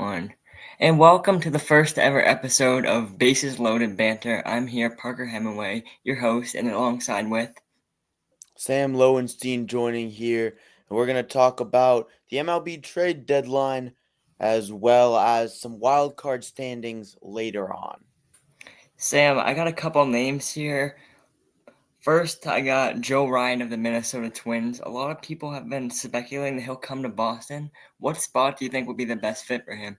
ep1, and welcome to the first ever episode of Bases Loaded Banter. I'm here, Parker Hemingway, your host, and alongside with. Sam Lowenstein joining here, and we're going to talk about the MLB trade deadline as well as some wild card standings later on. Sam, I got a couple names here. First, I got Joe Ryan of the Minnesota Twins. A lot of people have been speculating that he'll come to Boston. What spot do you think would be the best fit for him?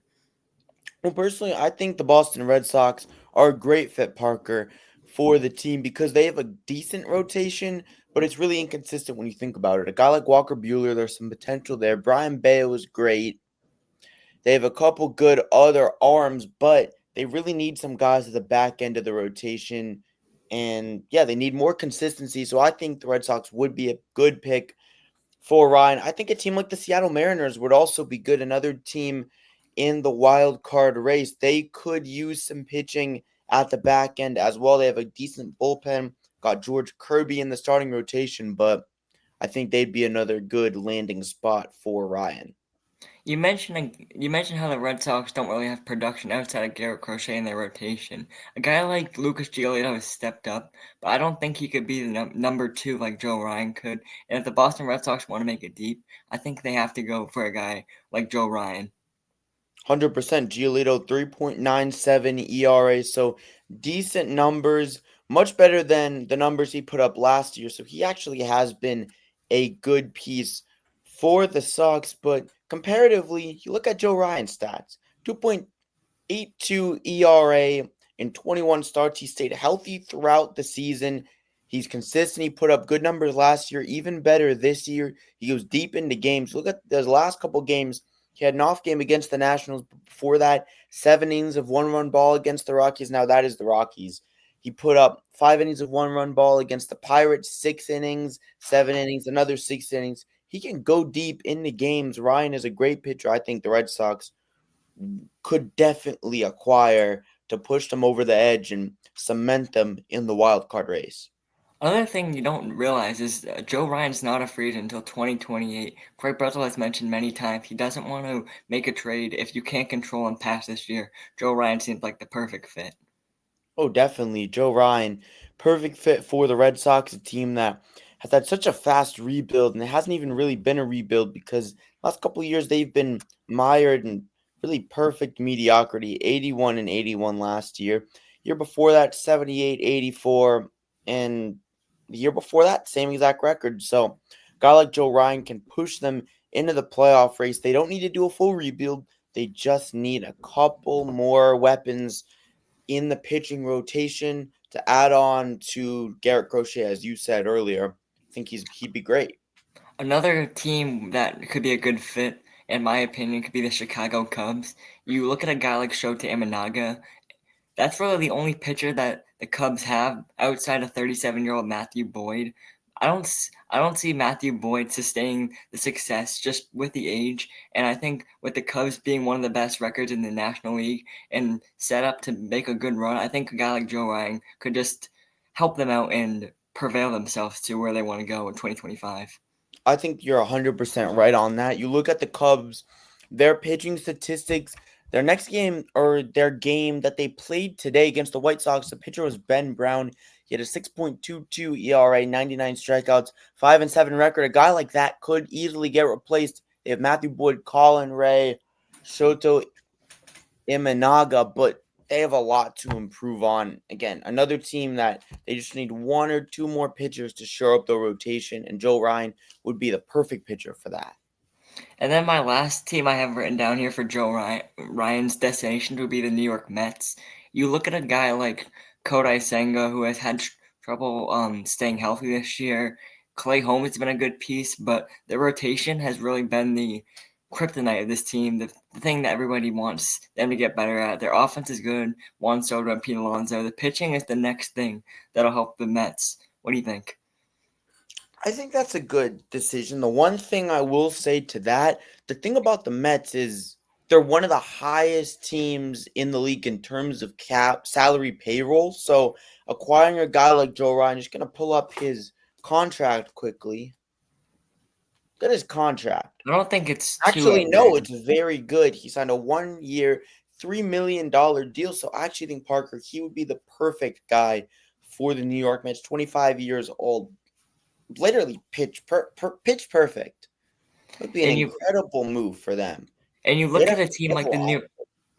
Well, personally, I think the Boston Red Sox are a great fit, Parker, for the team because they have a decent rotation, but it's really inconsistent when you think about it. A guy like Walker Buehler, there's some potential there. Brian Bale is great. They have a couple good other arms, but they really need some guys at the back end of the rotation. And yeah, they need more consistency. So I think the Red Sox would be a good pick for Ryan. I think a team like the Seattle Mariners would also be good. Another team in the wild card race. They could use some pitching at the back end as well. They have a decent bullpen. Got George Kirby in the starting rotation, but I think they'd be another good landing spot for Ryan. You mentioned how the Red Sox don't really have production outside of Garrett Crochet in their rotation. A guy like Lucas Giolito has stepped up, but I don't think he could be the number two like Joe Ryan could. And if the Boston Red Sox want to make it deep, I think they have to go for a guy like Joe Ryan. 100% Giolito 3.97 ERA, so decent numbers, much better than the numbers he put up last year. So he actually has been a good piece for the Sox, but comparatively, you look at Joe Ryan's stats. 2.82 ERA in 21 starts. He stayed healthy throughout the season. He's consistent. He put up good numbers last year, even better this year. He goes deep into games. Look at those last couple games. He had an off game against the Nationals. Before that, 7 innings of one-run ball against the Rockies. Now that is the Rockies. He put up 5 innings of one-run ball against the Pirates, 6 innings, 7 innings, another 6 innings. He can go deep into games. Ryan is a great pitcher. I think the Red Sox could definitely acquire to push them over the edge and cement them in the wild card race. Another thing you don't realize is Joe Ryan's not a free agent until 2028. Craig Breslow has mentioned many times he doesn't want to make a trade if you can't control him past this year. Joe Ryan seems like the perfect fit. Oh, definitely. Joe Ryan, perfect fit for the Red Sox, a team that has had such a fast rebuild, and it hasn't even really been a rebuild because last couple of years they've been mired in really perfect mediocrity. 81 and 81 last year. Year before that, 78, 84, and the year before that, same exact record. So, a guy like Joe Ryan can push them into the playoff race. They don't need to do a full rebuild. They just need a couple more weapons in the pitching rotation to add on to Garrett Crochet, as you said earlier. I think he'd be great. Another team that could be a good fit, in my opinion, could be the Chicago Cubs. You look at a guy like Shota Imanaga, that's really the only pitcher that the Cubs have outside of 37-year-old Matthew Boyd. I don't see Matthew Boyd sustaining the success just with the age, and I think with the Cubs being one of the best records in the National League and set up to make a good run, I think a guy like Joe Ryan could just help them out and prevail themselves to where they want to go in 2025. I think you're 100% right on that. You look at the Cubs, their pitching statistics, their next game or their game that they played today against the White Sox, the pitcher was Ben Brown. He had a 6.22 ERA, 99 strikeouts, 5 and 7 record. A guy like that could easily get replaced. They have Matthew Boyd, Colin Ray, Shoto Imanaga, but they have a lot to improve on. Again, another team that they just need one or two more pitchers to shore up the rotation, and Joe Ryan would be the perfect pitcher for that. And then my last team I have written down here for Ryan's destination would be the New York Mets. You look at a guy like Kodai Senga who has had trouble staying healthy this year. Clay Holmes has been a good piece, but the rotation has really been the kryptonite of this team. The thing that everybody wants them to get better at. Their offense is good. Juan Soto and Pete Alonso. The pitching is the next thing that'll help the Mets. What do you think? I think that's a good decision. The one thing I will say to that, the thing about the Mets is they're one of the highest teams in the league in terms of cap salary payroll. So acquiring a guy like Joe Ryan, just gonna pull up his contract quickly. Look at his contract. I don't think it's too Actually, no, it's outrageous. very good. He signed a 1 year, $3 million deal. So I actually think Parker, he would be the perfect guy for the New York Mets. 25 years old, literally pitch perfect. It would be an And you incredible move for them. and you They'd look have at a to team like double the up. New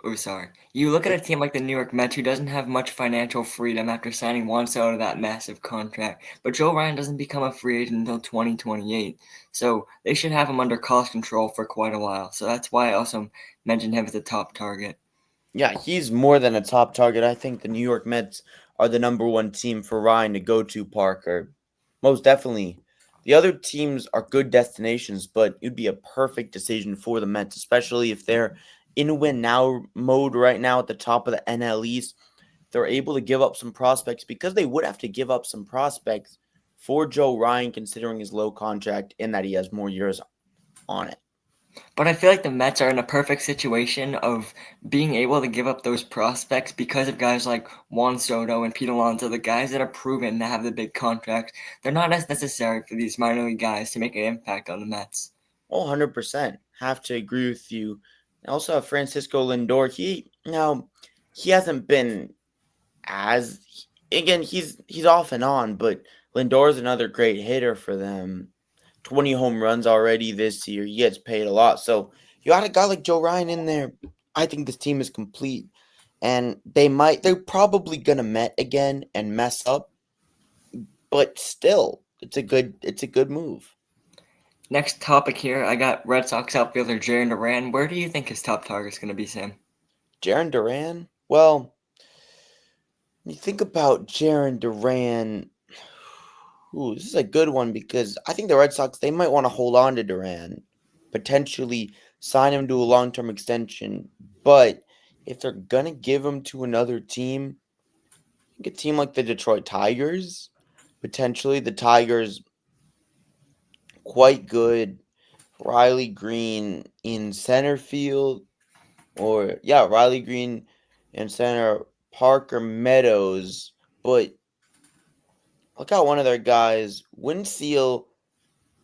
Oh, sorry. You look at They a team like the New York Mets who doesn't have much financial freedom after signing Juan Soto to that massive contract. But Joe Ryan doesn't become a free agent until 2028. So they should have him under cost control for quite a while. So that's why I also mentioned him as a top target. Yeah, he's more than a top target. I think the New York Mets are the number one team for Ryan to go to, Parker. Most definitely. The other teams are good destinations, but it'd be a perfect decision for the Mets, especially if they're in win now mode right now at the top of the NL East. They're able to give up some prospects because they would have to give up some prospects for Joe Ryan, considering his low contract and that he has more years on it. But I feel like the Mets are in a perfect situation of being able to give up those prospects because of guys like Juan Soto and Pete Alonso, the guys that are proven to have the big contracts. They're not as necessary for these minor league guys to make an impact on the Mets. Oh, 100%. Have to agree with you. I also have Francisco Lindor. He hasn't been as again, he's off and on, but Lindor's another great hitter for them. 20 home runs already this year. He gets paid a lot. So you got a guy like Joe Ryan in there. I think this team is complete. And they're probably gonna met again and mess up, but still, it's a good move. Next topic here, I got Red Sox outfielder Jarren Duran. Where do you think his top target's going to be, Sam? Jaron Duran, well, when you think about Jaron Duran, ooh, this is a good one because I think the Red Sox they might want to hold on to Duran, potentially sign him to a long-term extension. But if they're gonna give him to another team, I think a team like the Detroit Tigers, potentially the Tigers, quite good. Riley Green in center field, or yeah, Riley Green in center, Parker Meadows, but look out one of their guys, Winseal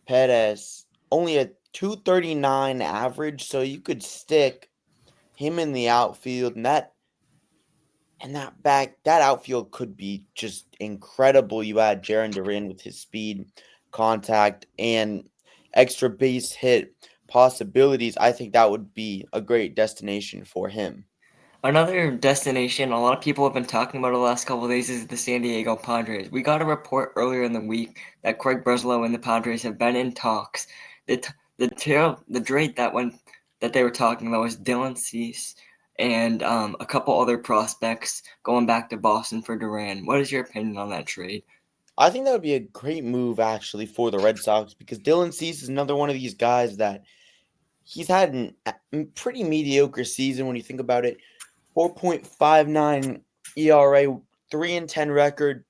Perez, only a 239 average, so you could stick him in the outfield, and that outfield could be just incredible. You add Jaron Duran with his speed, contact, and extra base hit possibilities. I think that would be a great destination for him. Another destination a lot of people have been talking about the last couple of days is the San Diego Padres. We got a report earlier in the week that Craig Breslow and the Padres have been in talks. The trade that they were talking about was Dylan Cease and a couple other prospects going back to Boston for Duran. What is your opinion on that trade? I think that would be a great move actually for the Red Sox because Dylan Cease is another one of these guys that he's had pretty mediocre season when you think about it. 4.59 ERA, 3-10 record,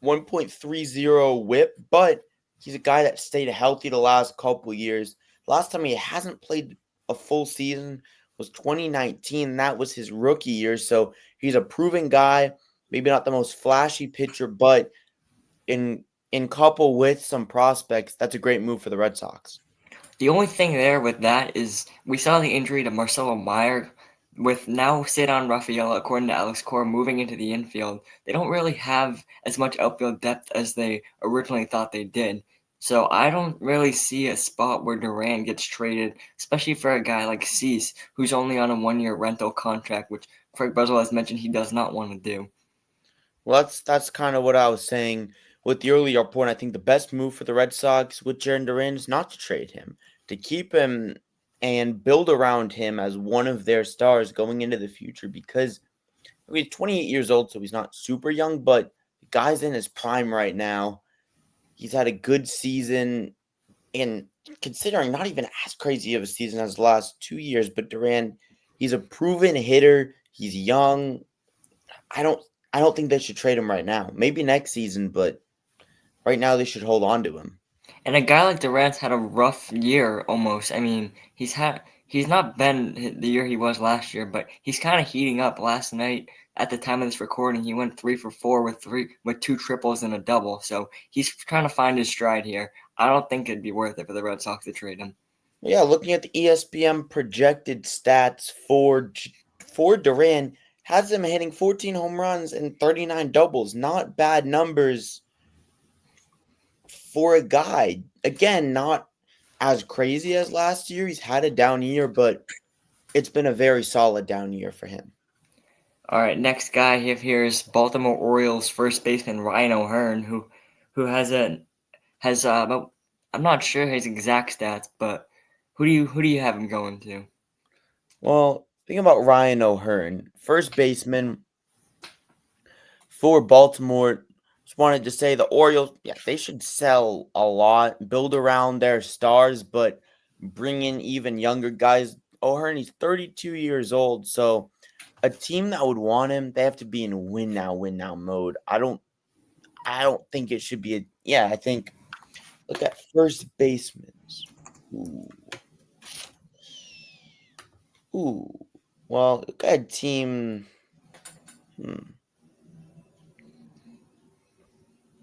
1.30 whip, but he's a guy that stayed healthy the last couple years. Last time he hasn't played a full season was 2019. That was his rookie year, so he's a proven guy. Maybe not the most flashy pitcher, but in couple with some prospects, that's a great move for the Red Sox. The only thing there with that is we saw the injury to Marcelo Meyer. With now Cedon Rafael, according to Alex Cora, moving into the infield, they don't really have as much outfield depth as they originally thought they did. So I don't really see a spot where Duran gets traded, especially for a guy like Cease, who's only on a 1 year rental contract, which Craig Breslow has mentioned he does not want to do. Well, that's kind of what I was saying with the earlier point. I think the best move for the Red Sox with Jaron Duran is not to trade him, to keep him and build around him as one of their stars going into the future because he's 28 years old, so he's not super young, but the guy's in his prime right now. He's had a good season, and considering not even as crazy of a season as the last 2 years, but Duran, he's a proven hitter. He's young. I don't I don't think they should trade him right now. Maybe next season, but right now they should hold on to him. And a guy like Durant's had a rough year almost. I mean, He's not been the year he was last year, but he's kind of heating up. Last night, at the time of this recording, he went 3 for 4 with two triples and a double. So he's trying to find his stride here. I don't think it'd be worth it for the Red Sox to trade him. Yeah, looking at the ESPN projected stats for Duran, has him hitting 14 home runs and 39 doubles. Not bad numbers for a guy. Again, not as crazy as last year. He's had a down year, but it's been a very solid down year for him. All right, next guy here is Baltimore Orioles first baseman Ryan O'Hearn, who has about, I'm not sure his exact stats, but who do you have him going to? Well, think about Ryan O'Hearn, first baseman for Baltimore. Just wanted to say the Orioles, yeah, they should sell a lot, build around their stars, but bring in even younger guys. O'Hearn, he's 32 years old, so a team that would want him, they have to be in win now mode. I don't think it should be I think look at first basemen. Ooh. Ooh. Well, look at team.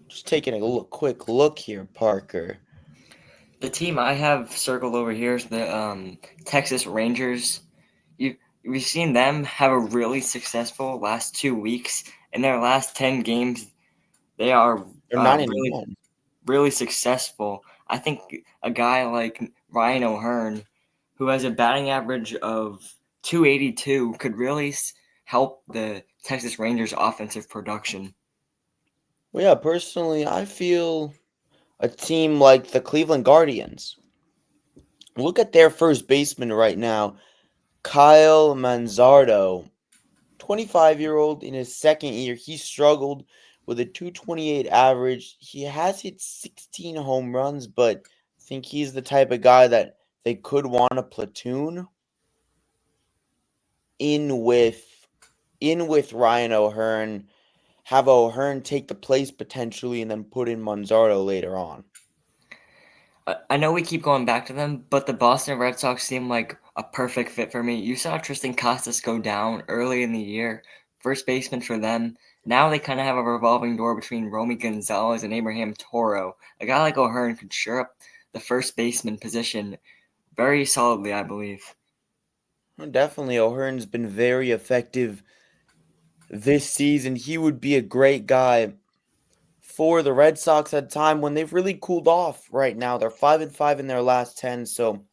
Just taking a quick look here, Parker. The team I have circled over here is the Texas Rangers. We've seen them have a really successful last 2 weeks. In their last 10 games, they are They're 9 and really, 1. really successful. I think a guy like Ryan O'Hearn, who has a batting average of 282, could really help the Texas Rangers' offensive production. Well, yeah, personally, I feel a team like the Cleveland Guardians. Look at their first baseman right now, Kyle Manzardo, 25-year-old in his second year. He struggled with a 228 average. He has hit 16 home runs, but I think he's the type of guy that they could want a platoon in with Ryan O'Hearn, have O'Hearn take the place potentially, and then put in Manzardo later on. I know we keep going back to them, but the Boston Red Sox seem like a perfect fit for me. You saw Tristan Casas go down early in the year, first baseman for them. Now they kind of have a revolving door between Romy Gonzalez and Abraham Toro. A guy like O'Hearn could shore up the first baseman position very solidly, I believe. Definitely, O'Hearn's been very effective this season. He would be a great guy for the Red Sox at a time when they've really cooled off right now. They're 5-5 in their last 10, so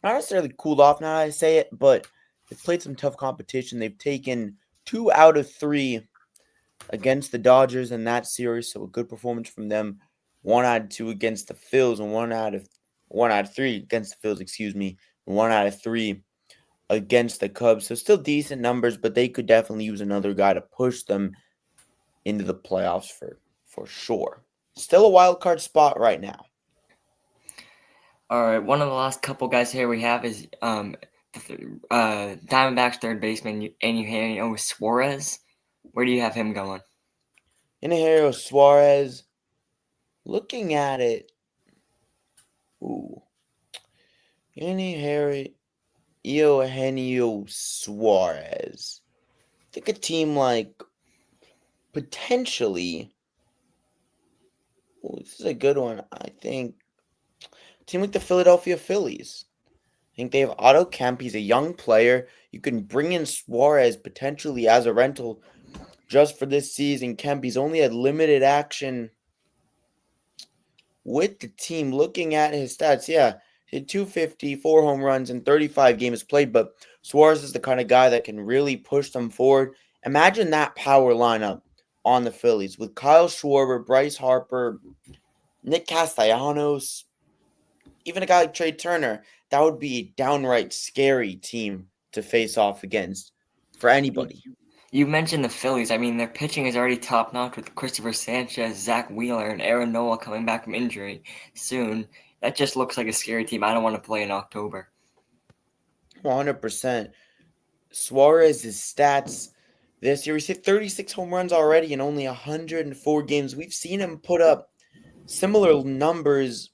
not necessarily cooled off now I say it, but they've played some tough competition. They've taken 2 out of 3 against the Dodgers in that series, so a good performance from them. 1 out of 2 against the Phils, and 1 out of 3 against the Phils, excuse me. 1 out of 3 against the Cubs. So still decent numbers, but they could definitely use another guy to push them into the playoffs for sure. Still a wild card spot right now. All right, one of the last couple guys here we have is Diamondbacks third baseman Eugenio Suarez. Where do you have him going? Eugenio Suarez, looking at it, ooh, Eugenio Suarez. I think a team like potentially. Ooh, this is a good one. I think a team like the Philadelphia Phillies. I think they have Otto Kemp. He's a young player. You can bring in Suarez potentially as a rental just for this season. Kemp, he's only had limited action with the team. Looking at his stats, yeah, hit 250, 4 home runs, and 35 games played. But Suarez is the kind of guy that can really push them forward. Imagine that power lineup on the Phillies with Kyle Schwarber, Bryce Harper, Nick Castellanos, even a guy like Trey Turner. That would be a downright scary team to face off against for anybody. You mentioned the Phillies. I mean, their pitching is already top notch with Christopher Sanchez, Zach Wheeler, and Aaron Nola coming back from injury soon. That just looks like a scary team I don't want to play in October. 100%. Suarez's stats this year, he's hit 36 home runs already in only 104 games. We've seen him put up similar numbers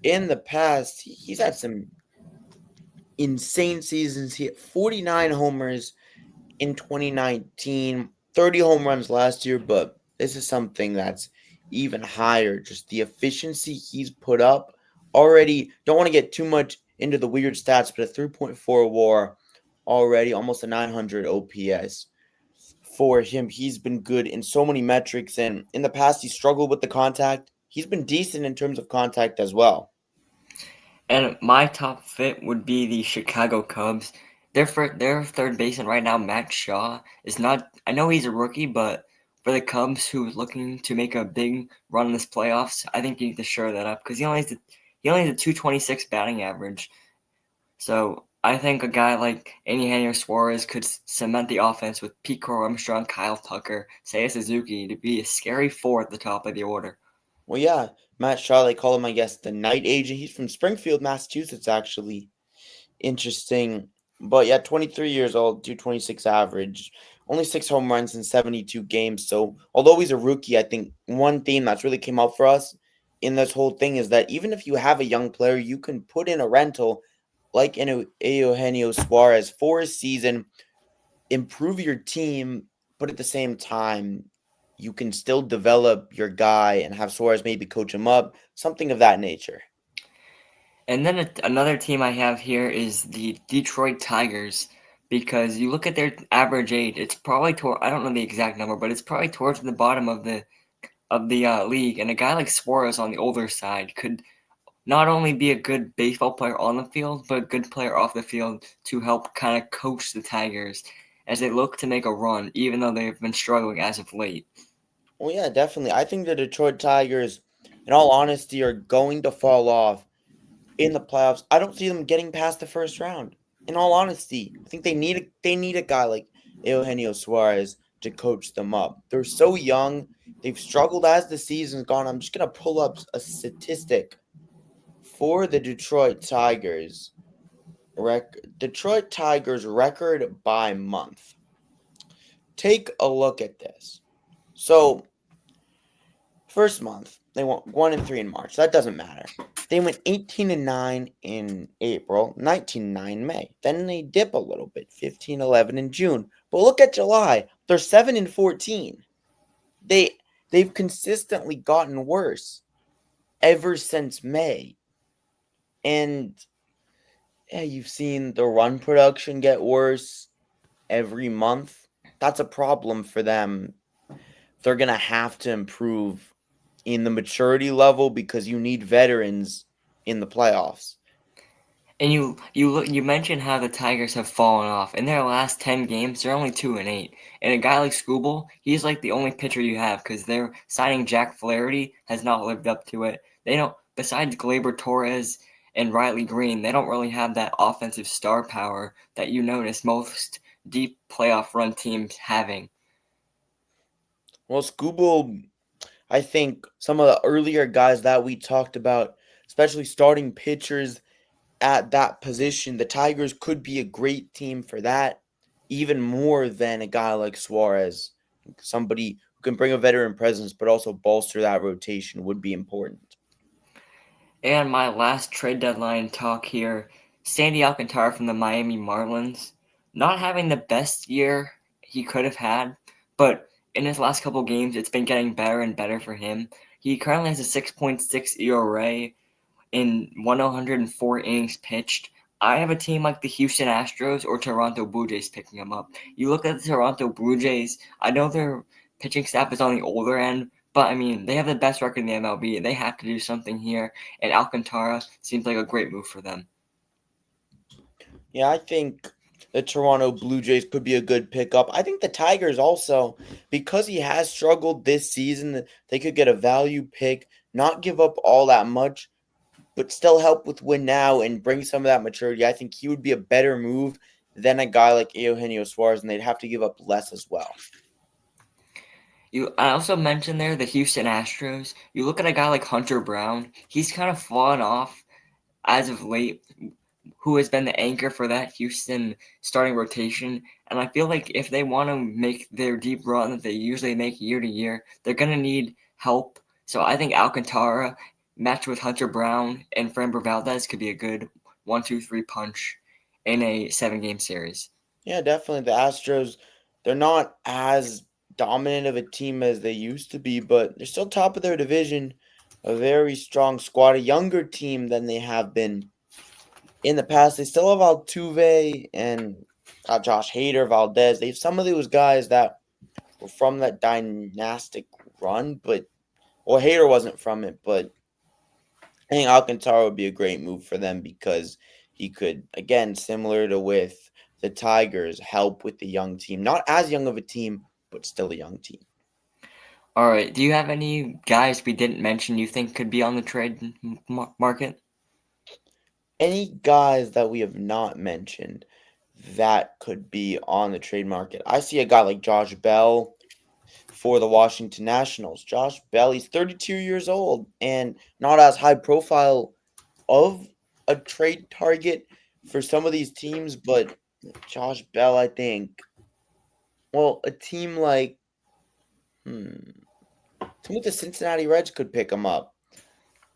in the past. He's had some insane seasons. He hit 49 homers in 2019, 30 home runs last year, but this is something that's even higher. Just the efficiency he's put up already. Don't want to get too much into the weird stats, but a 3.4 WAR already, almost a 900 OPS for him. He's been good in so many metrics, and in the past, he struggled with the contact. He's been decent in terms of contact as well. And my top fit would be the Chicago Cubs. Their third baseman right now, Matt Shaw, is not. I know he's a rookie, but for the Cubs who's looking to make a big run in this playoffs, I think you need to shore that up because he only has a 226 batting average. So I think a guy like Eugenio Suarez could cement the offense with Pete Crow Armstrong, Kyle Tucker, Seiya Suzuki to be a scary four at the top of the order. Well, yeah, Matt Shaw, they call him, I guess, the night agent. He's from Springfield, Massachusetts, actually. Interesting. But yeah, 23 years old, 226 average, only 6 home runs in 72 games. So, although he's a rookie, I think one theme that's really came up for us in this whole thing is that even if you have a young player, you can put in a rental like in Eugenio Suarez for a season, improve your team, but at the same time, you can still develop your guy and have Suarez maybe coach him up, something of that nature. And then another team I have here is the Detroit Tigers because you look at their average age, it's probably I don't know the exact number, but it's probably towards the bottom of the league. And a guy like Suarez on the older side could not only be a good baseball player on the field, but a good player off the field to help kind of coach the Tigers as they look to make a run, even though they've been struggling as of late. Well, yeah, definitely. I think the Detroit Tigers, in all honesty, are going to fall off in the playoffs. I don't see them getting past the first round. In all honesty, I think they need a guy like Eugenio Suarez to coach them up. They're so young. They've struggled as the season's gone. I'm just gonna pull up a statistic for the Detroit Tigers record by month. Take a look at this. So first month, they went 1-3 in March. That doesn't matter. They went 18-9 in April, 19-9 in May. Then they dip a little bit, 15-11 in June. But look at July. They're 7-14. They've consistently gotten worse ever since May. And yeah, you've seen the run production get worse every month. That's a problem for them. They're going to have to improve in the maturity level because you need veterans in the playoffs. And you mentioned how the Tigers have fallen off. In their last 10 games, they're only 2-8. And a guy like Scooble, he's like the only pitcher you have because their signing Jack Flaherty has not lived up to it. They don't. Besides Gleyber Torres and Riley Green, they don't really have that offensive star power that you notice most deep playoff run teams having. Well, Scooble, I think some of the earlier guys that we talked about, especially starting pitchers at that position, the Tigers could be a great team for that, even more than a guy like Suarez. Somebody who can bring a veteran presence but also bolster that rotation would be important. And my last trade deadline talk here, Sandy Alcantara from the Miami Marlins, not having the best year he could have had, but in his last couple games, it's been getting better and better for him. He currently has a 6.6 ERA in 104 innings pitched. I have a team like the Houston Astros or Toronto Blue Jays picking him up. You look at the Toronto Blue Jays, I know their pitching staff is on the older end, but I mean, they have the best record in the MLB. They have to do something here, and Alcantara seems like a great move for them. Yeah, I think the Toronto Blue Jays could be a good pickup. I think the Tigers also, because he has struggled this season, they could get a value pick, not give up all that much, but still help with win now and bring some of that maturity. I think he would be a better move than a guy like Eugenio Suarez, and they'd have to give up less as well. I also mentioned there the Houston Astros. You look at a guy like Hunter Brown, he's kind of fallen off as of late, who has been the anchor for that Houston starting rotation. And I feel like if they want to make their deep run that they usually make year to year, they're going to need help. So I think Alcantara matched with Hunter Brown and Framber Valdez could be a good 1-2-3 punch in a 7-game series. Yeah, definitely. The Astros, they're not as dominant of a team as they used to be, but they're still top of their division. A very strong squad, a younger team than they have been in the past. They still have Altuve and Josh Hader, Valdez. They have some of those guys that were from that dynastic run, but well, Hader wasn't from it, but I think Alcantara would be a great move for them because he could, again, similar to with the Tigers, help with the young team. Not as young of a team, but still a young team. All right. Do you have any guys we didn't mention you think could be on the trade market? Any guys that we have not mentioned that could be on the trade market? I see a guy like Josh Bell for the Washington Nationals. Josh Bell, he's 32 years old and not as high profile of a trade target for some of these teams, but Josh Bell, I think, well, a team like team like the Cincinnati Reds could pick him up.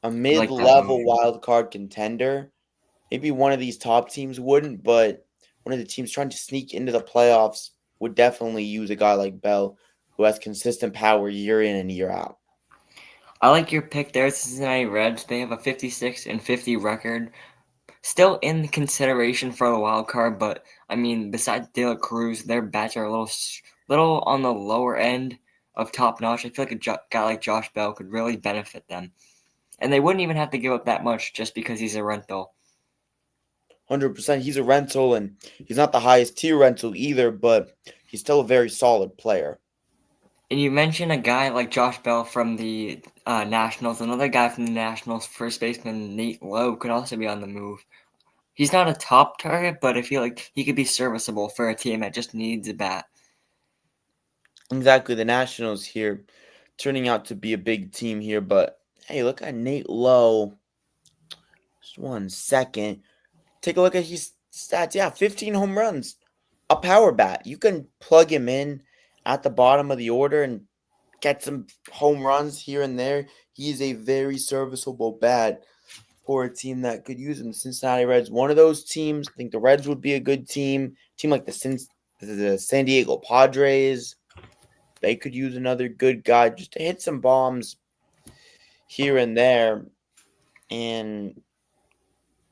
A I like that move. mid-level wild card contender. Maybe one of these top teams wouldn't, but one of the teams trying to sneak into the playoffs would definitely use a guy like Bell who has consistent power year in and year out. I like your pick there, Cincinnati Reds. They have a 56-50 record. Still in consideration for the wild card, but I mean, besides De La Cruz, their bats are a little on the lower end of top notch. I feel like a guy like Josh Bell could really benefit them, and they wouldn't even have to give up that much just because he's a rental. 100%. He's a rental, and he's not the highest tier rental either, but he's still a very solid player. And you mentioned a guy like Josh Bell from the Nationals. Another guy from the Nationals, first baseman Nate Lowe, could also be on the move. He's not a top target, but I feel like he could be serviceable for a team that just needs a bat. Exactly, the Nationals here turning out to be a big team here, but hey, look at Nate Lowe. Just 1 second. Take a look at his stats. Yeah, 15 home runs. A power bat. You can plug him in at the bottom of the order and get some home runs here and there. He is a very serviceable bat for a team that could use him. Cincinnati Reds, one of those teams. I think the Reds would be a good team. Team like the San Diego Padres. They could use another good guy just to hit some bombs here and there. And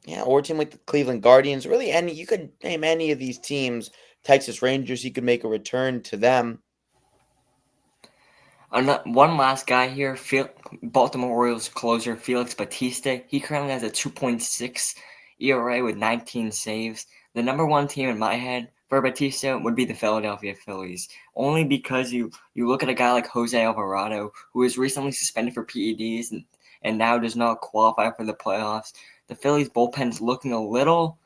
yeah, or a team like the Cleveland Guardians. Really, any you could name any of these teams. Texas Rangers, he could make a return to them. One last guy here, Baltimore Orioles closer Felix Bautista. He currently has a 2.6 ERA with 19 saves. The number one team in my head for Bautista would be the Philadelphia Phillies, only because you look at a guy like Jose Alvarado, who was recently suspended for PEDs and now does not qualify for the playoffs. The Phillies bullpen's looking a little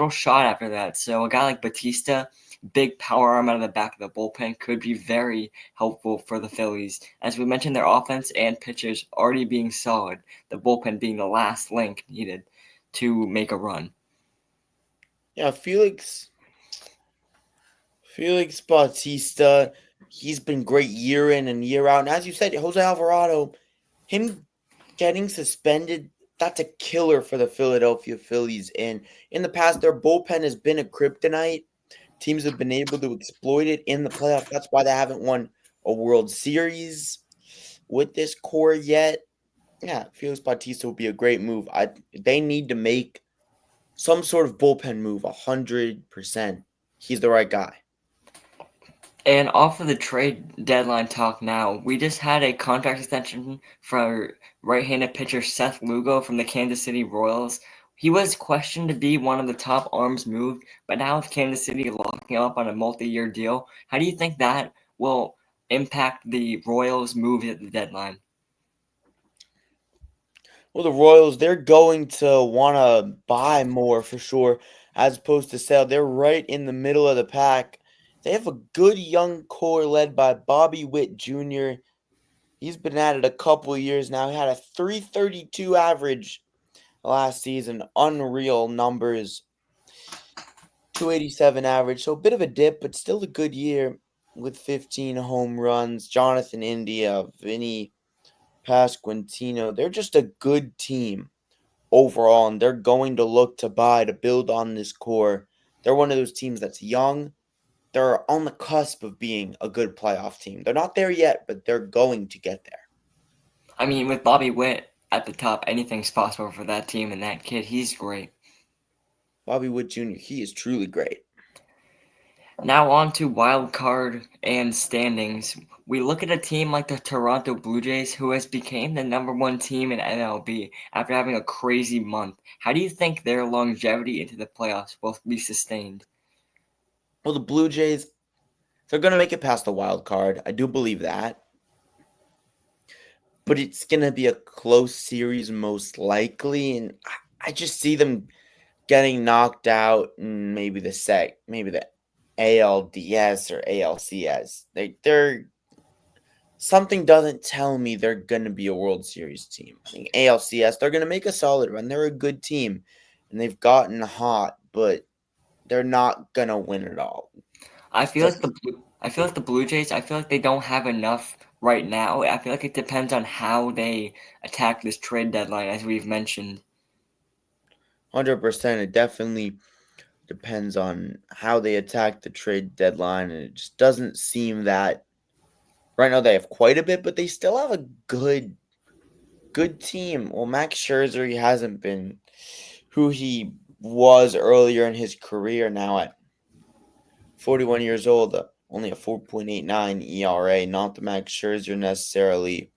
shot after that. So a guy like Bautista, big power arm out of the back of the bullpen, could be very helpful for the Phillies. As we mentioned, their offense and pitchers already being solid, the bullpen being the last link needed to make a run. Yeah, Felix Bautista, he's been great year in and year out. And as you said, Jose Alvarado, him getting suspended, that's a killer for the Philadelphia Phillies. And in the past, their bullpen has been a kryptonite. Teams have been able to exploit it in the playoffs. That's why they haven't won a World Series with this core yet. Yeah, Felix Bautista would be a great move. They need to make some sort of bullpen move 100%. He's the right guy. And off of the trade deadline talk now, we just had a contract extension for right-handed pitcher Seth Lugo from the Kansas City Royals. He was questioned to be one of the top arms moved, but now with Kansas City locking up on a multi-year deal, how do you think that will impact the Royals' move at the deadline? Well, the Royals, they're going to want to buy more for sure, as opposed to sell. They're right in the middle of the pack. They have a good young core led by Bobby Witt Jr. He's been at it a couple of years now. He had a 332 average last season. Unreal numbers. 287 average. So a bit of a dip, but still a good year with 15 home runs. Jonathan India, Vinny Pasquantino. They're just a good team overall, and they're going to look to buy to build on this core They're one of those teams that's young. They're on the cusp of being a good playoff team. They're not there yet, but they're going to get there. I mean, with Bobby Witt at the top, anything's possible for that team, and that kid, he's great. Bobby Wood Jr., he is truly great. Now on to wild card and standings. We look at a team like the Toronto Blue Jays, who has become the number one team in MLB after having a crazy month. How do you think their longevity into the playoffs will be sustained? Well, the Blue Jays, they're going to make it past the wild card. I do believe that. But it's going to be a close series most likely. And I just see them getting knocked out in maybe the ALDS or ALCS. They're something doesn't tell me they're going to be a World Series team. I think ALCS, they're going to make a solid run. They're a good team, and they've gotten hot, but they're not going to win it all. I feel like Just the Blue Jays. I feel like they don't have enough right now. I feel like it depends on how they attack this trade deadline, as we've mentioned. 100%. It definitely depends on how they attack the trade deadline, and it just doesn't seem that right now they have quite a bit, but they still have a good team. Well, Max Scherzer, he hasn't been who he was earlier in his career. Now at 41 years old, only a 4.89 ERA, not the Max Scherzer necessarily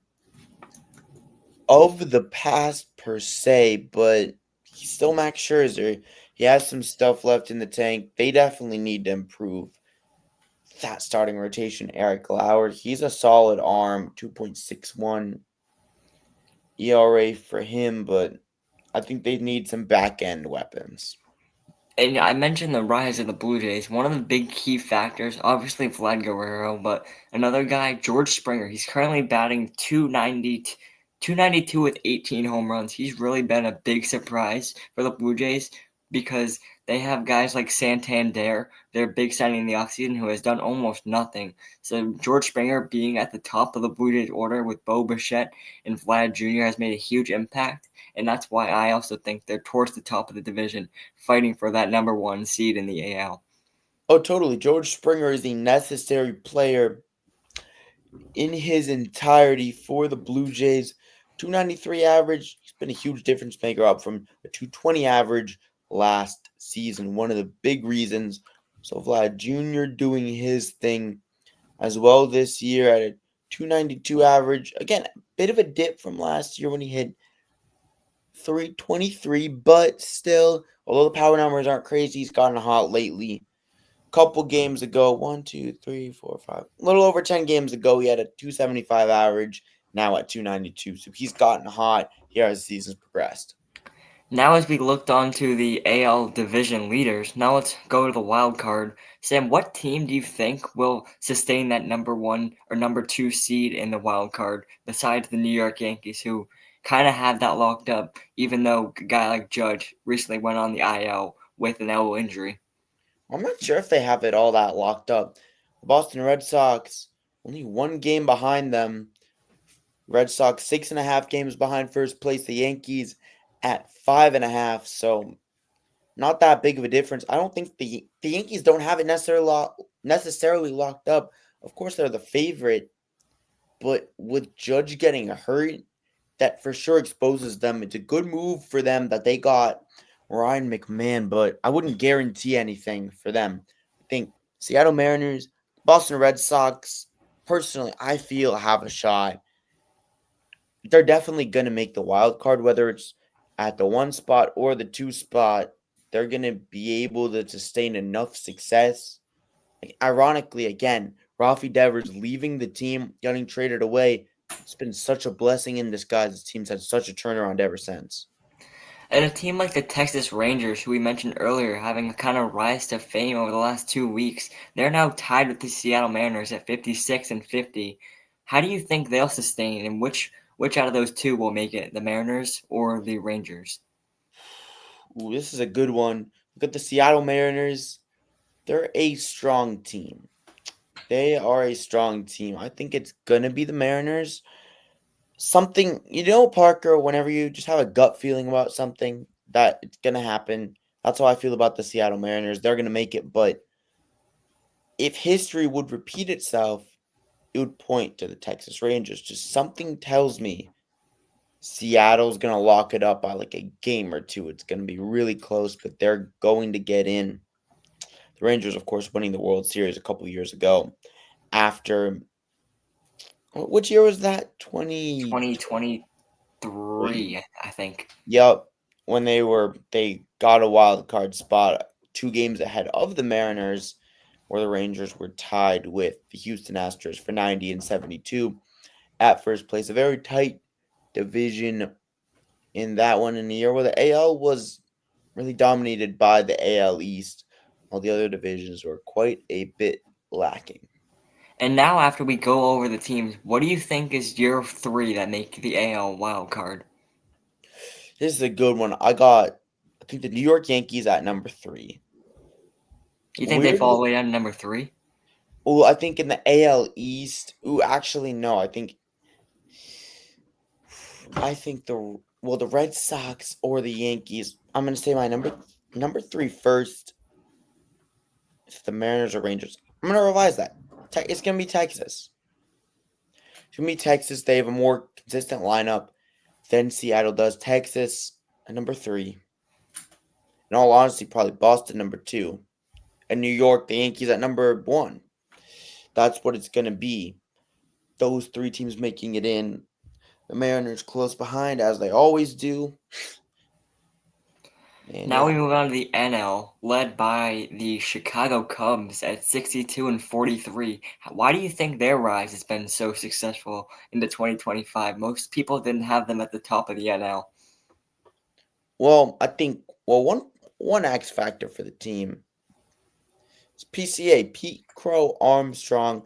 of the past per se, but he's still Max Scherzer. He has some stuff left in the tank. They definitely need to improve that starting rotation. Eric Lauer, he's a solid arm, 2.61 ERA for him, but I think they need some back end weapons. And I mentioned the rise of the Blue Jays. One of the big key factors, obviously Vlad Guerrero, but another guy, George Springer. He's currently batting 292 with 18 home runs. He's really been a big surprise for the Blue Jays because they have guys like Santander, their big signing in the offseason, who has done almost nothing. So George Springer being at the top of the Blue Jays order with Bo Bichette and Vlad Jr. has made a huge impact. And that's why I also think they're towards the top of the division, fighting for that number one seed in the AL. Oh, totally. George Springer is a necessary player in his entirety for the Blue Jays. 293 average. He's been a huge difference maker up from a 220 average last season. One of the big reasons. So Vlad Jr. doing his thing as well this year at a 292 average. Again, a bit of a dip from last year when he hit 323, but still, although the power numbers aren't crazy, he's gotten hot lately. Couple games ago, 1, 2, 3, 4, 5, a little over 10 games ago, he had a 275 average, now at 292. So he's gotten hot here as the season's progressed. Now, as we looked on to the AL division leaders, now let's go to the wild card. Sam, what team do you think will sustain that number one or number two seed in the wild card besides the New York Yankees, who kind of have that locked up, even though a guy like Judge recently went on the IL with an elbow injury? I'm not sure if they have it all that locked up. The Boston Red Sox, only one game behind them. Red Sox, 6.5 games behind first place. The Yankees at 5.5. So not that big of a difference. I don't think the Yankees don't have it necessarily locked up. Of course, they're the favorite, but with Judge getting hurt, that for sure exposes them. It's a good move for them that they got Ryan McMahon, but I wouldn't guarantee anything for them. I think Seattle Mariners, Boston Red Sox, personally, I feel have a shot. They're definitely going to make the wild card, whether it's at the one spot or the two spot. They're going to be able to sustain enough success. Ironically, again, Rafi Devers leaving the team, getting traded away. It's been such a blessing in disguise. This team's had such a turnaround ever since. And a team like the Texas Rangers, who we mentioned earlier, having a kind of rise to fame over the last 2 weeks, they're now tied with the Seattle Mariners at 56 and 50. How do you think they'll sustain, and which out of those two will make it, the Mariners or the Rangers? Ooh, this is a good one. Look at the Seattle Mariners. They're a strong team. They are a strong team. I think it's going to be the Mariners. Something, Parker, whenever you just have a gut feeling about something that it's going to happen, That's how I feel about the Seattle Mariners. They're going to make it, but if history would repeat itself, it would point to the Texas Rangers. Just something tells me Seattle's going to lock it up by like a game or two. It's going to be really close, but they're going to get in. The Rangers, of course, winning the World Series a couple years ago. After, which year was that? 2023. 2023, I think. Yep. When they got a wild card spot 2 games ahead of the Mariners, where the Rangers were tied with the Houston Astros for 90 and 72 at first place. A very tight division in that one in the year where the AL was really dominated by the AL East, while the other divisions were quite a bit lacking. And now, after we go over the teams, what do you think is your three that make the AL wild card? This is a good one. I think the New York Yankees at number 3. You think they fall all Weirdly, the way down to number 3? oh, I think in the AL East. Ooh, actually, no. I think the Red Sox or the Yankees. I'm gonna say my number 3 first. If the Mariners or Rangers, I'm gonna revise that. It's gonna be Texas. It's gonna be Texas. They have a more consistent lineup than Seattle does. Texas at number 3. In all honesty, probably Boston number 2, and New York, the Yankees at number 1. That's what it's gonna be. Those 3 teams making it in. The Mariners close behind, as they always do. And Now we yeah, move on to the NL, led by the Chicago Cubs at 62 and 43. Why do you think their rise has been so successful into 2025? Most people didn't have them at the top of the NL. well, I think one X factor for the team is PCA Pete Crow Armstrong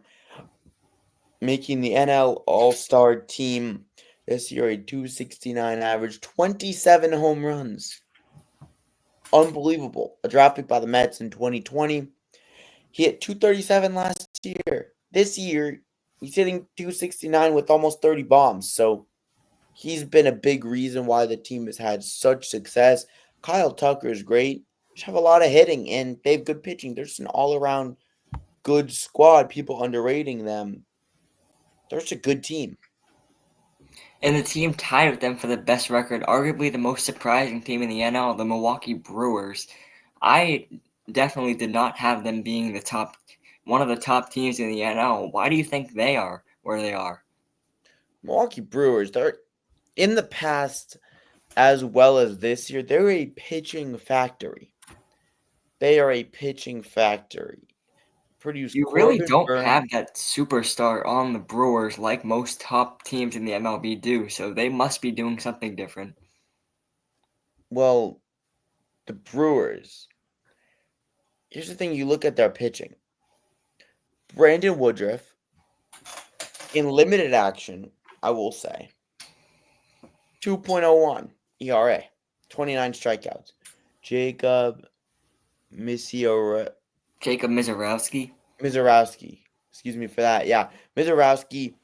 making the NL All Star team this year, a 269 average, 27 home runs. Unbelievable. A draft pick by the Mets in 2020. He hit 237 last year. This year, he's hitting 269 with almost 30 bombs. So he's been a big reason why the team has had such success. Kyle Tucker is great. They have a lot of hitting and they have good pitching. There's an all around good squad. People underrating them. There's a good team. And the team tied with them for the best record, arguably the most surprising team in the NL, the Milwaukee Brewers. I definitely did not have them being one of the top teams in the NL. Why do you think they are where they are? Milwaukee Brewers, they're in the past as well as this year, they're a pitching factory. They are a pitching factory. Produce You really Corbin don't Burns. have that superstar on the Brewers like most top teams in the MLB do, so they must be doing something different. Well, the Brewers. Here's the thing: you look at their pitching. Brandon Woodruff, in limited action, I will say, 2.01 ERA, 29 strikeouts. Jacob Misiora Jacob Mizorowski, Mizorowski. Excuse me for that. Yeah, Mizorowski,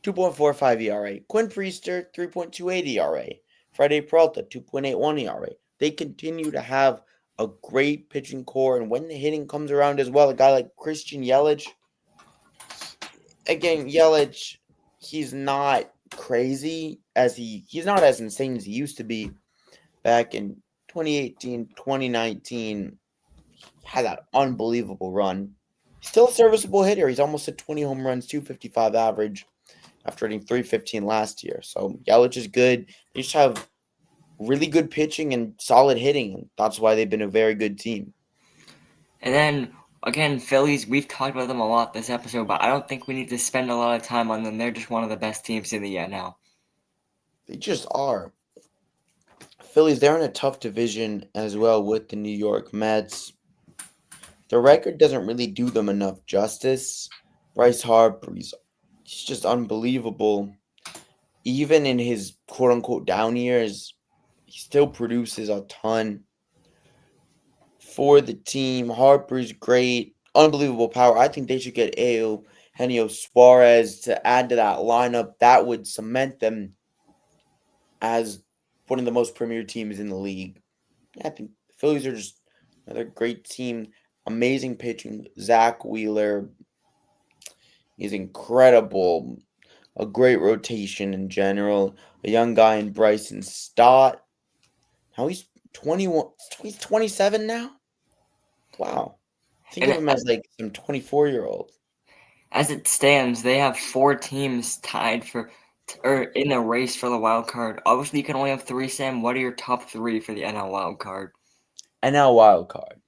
2.45 ERA. Quinn Priester, 3.28 ERA. Friday Peralta, 2.81 ERA. They continue to have a great pitching core, and when the hitting comes around as well, a guy like Christian Yelich, again, Yelich, he's not crazy he's not as insane as he used to be back in 2018, 2019. Had that unbelievable run. He's still a serviceable hitter. He's almost at 20 home runs, 255 average after hitting 315 last year. So Yelich is good. They just have really good pitching and solid hitting. And that's why they've been a very good team. and then again, Phillies, we've talked about them a lot this episode, but I don't think we need to spend a lot of time on them. They're just one of the best teams in the NL. They just are. Phillies, they're in a tough division as well with the New York Mets. The record doesn't really do them enough justice. Bryce Harper, he's just unbelievable. Even in his quote unquote down years, he still produces a ton for the team. Harper's great, unbelievable power. I think they should get Eugenio Suarez to add to that lineup. That would cement them as one of the most premier teams in the league. I think Phillies are just another great team. Amazing pitching. Zach Wheeler is incredible. A great rotation in general. A young guy in Bryson Stott. Now he's 21. He's 27 now? Wow. Think of And him as like some 24-year-old. as it stands, they have 4 teams tied for or in a race for the wild card. Obviously, you can only have 3, Sam. What are your top 3 for the NL wild card? NL wild card.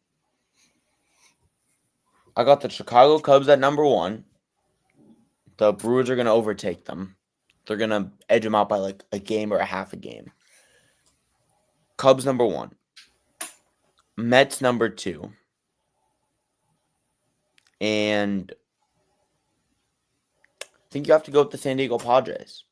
I got the Chicago Cubs at number 1. The Brewers are going to overtake them. They're going to edge them out by like a game or a half a game. Cubs number 1. Mets number 2. And I think you have to go with the San Diego Padres.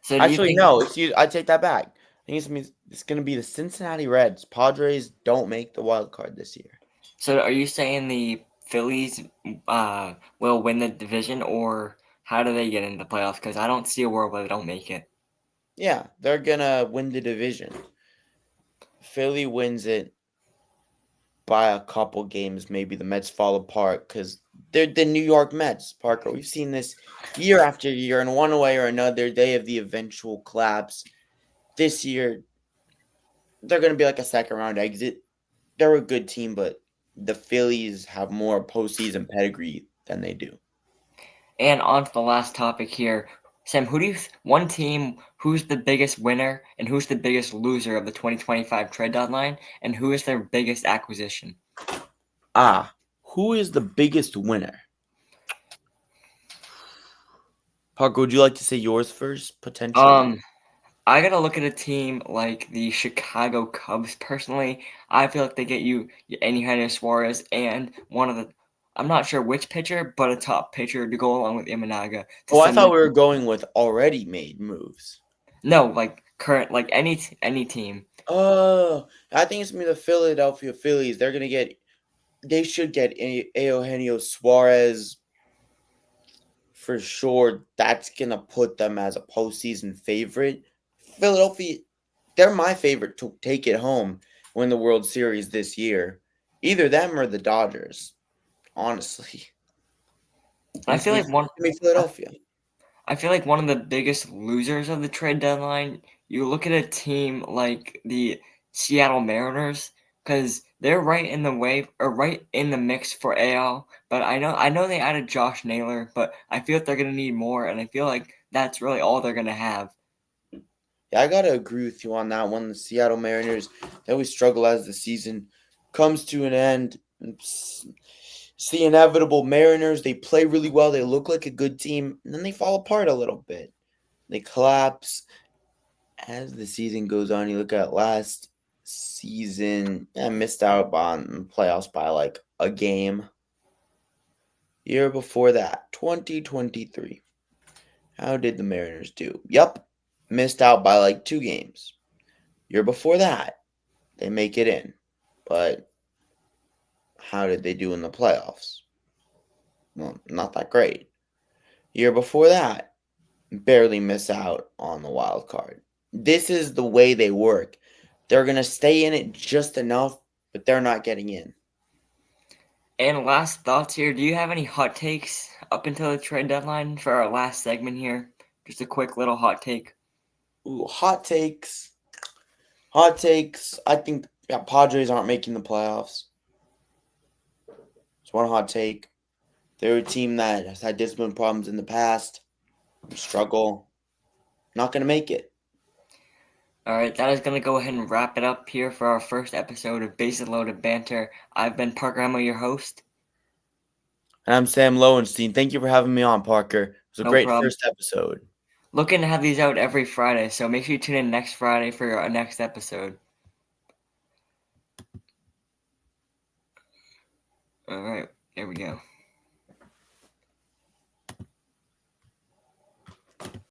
So Actually, no. Excuse, I take that back. I think it's going to be the Cincinnati Reds. Padres don't make the wild card this year. So are you saying the Phillies will win the division, or how do they get into the playoffs? Because I don't see a world where they don't make it. Yeah, they're going to win the division. Philly wins it by a couple games. Maybe the Mets fall apart because they're the New York Mets, Parker. We've seen this year after year, in one way or another, they have the eventual collapse. This year, they're going to be like a second-round exit. They're a good team, but the Phillies have more postseason pedigree than they do. And on to the last topic here. Sam, one team, who's the biggest winner and who's the biggest loser of the 2025 trade deadline, and who is their biggest acquisition? Who is the biggest winner? Parker, would you like to say yours first, potentially? I gotta look at a team like the Chicago Cubs. Personally, I feel like they get you Eugenio Suarez and I'm not sure which pitcher, but a top pitcher to go along with Imanaga. I thought we were going with already made moves. No, like current, like any team. Oh, I think it's going to be the Philadelphia Phillies. They should get Eugenio Suarez for sure. That's going to put them as a postseason favorite. Philadelphia, they're my favorite to take it home, win the World Series this year. Either them or the Dodgers, honestly. I feel like Philadelphia. I feel like one of the biggest losers of the trade deadline, you look at a team like the Seattle Mariners, because they're right in the mix for AL. But I know they added Josh Naylor, but I feel like they're gonna need more, and I feel like that's really all they're gonna have. Yeah, I gotta agree with you on that one. The Seattle Mariners, they always struggle as the season comes to an end. It's the inevitable Mariners. They play really well. They look like a good team, and then they fall apart a little bit. They collapse as the season goes on. You look at last season, missed out on playoffs by like a game. Year before that, 2023. How did the Mariners do? Yup. Missed out by like 2 games. Year before that, they make it in. But how did they do in the playoffs? Well, not that great. Year before that, barely miss out on the wild card. This is the way they work. They're going to stay in it just enough, but they're not getting in. And last thoughts here. Do you have any hot takes up until the trade deadline for our last segment here? Just a quick little hot take. Ooh, hot takes. Hot takes. I think Padres aren't making the playoffs. It's one hot take. They're a team that has had discipline problems in the past. Struggle. Not going to make it. All right, that is going to go ahead and wrap it up here for our first episode of Bases Loaded Banter. I've been Parker Emma, your host. And I'm Sam Lowenstein. Thank you for having me on, Parker. It was a great first episode. Looking to have these out every Friday, so make sure you tune in next Friday for our next episode. All right, here we go.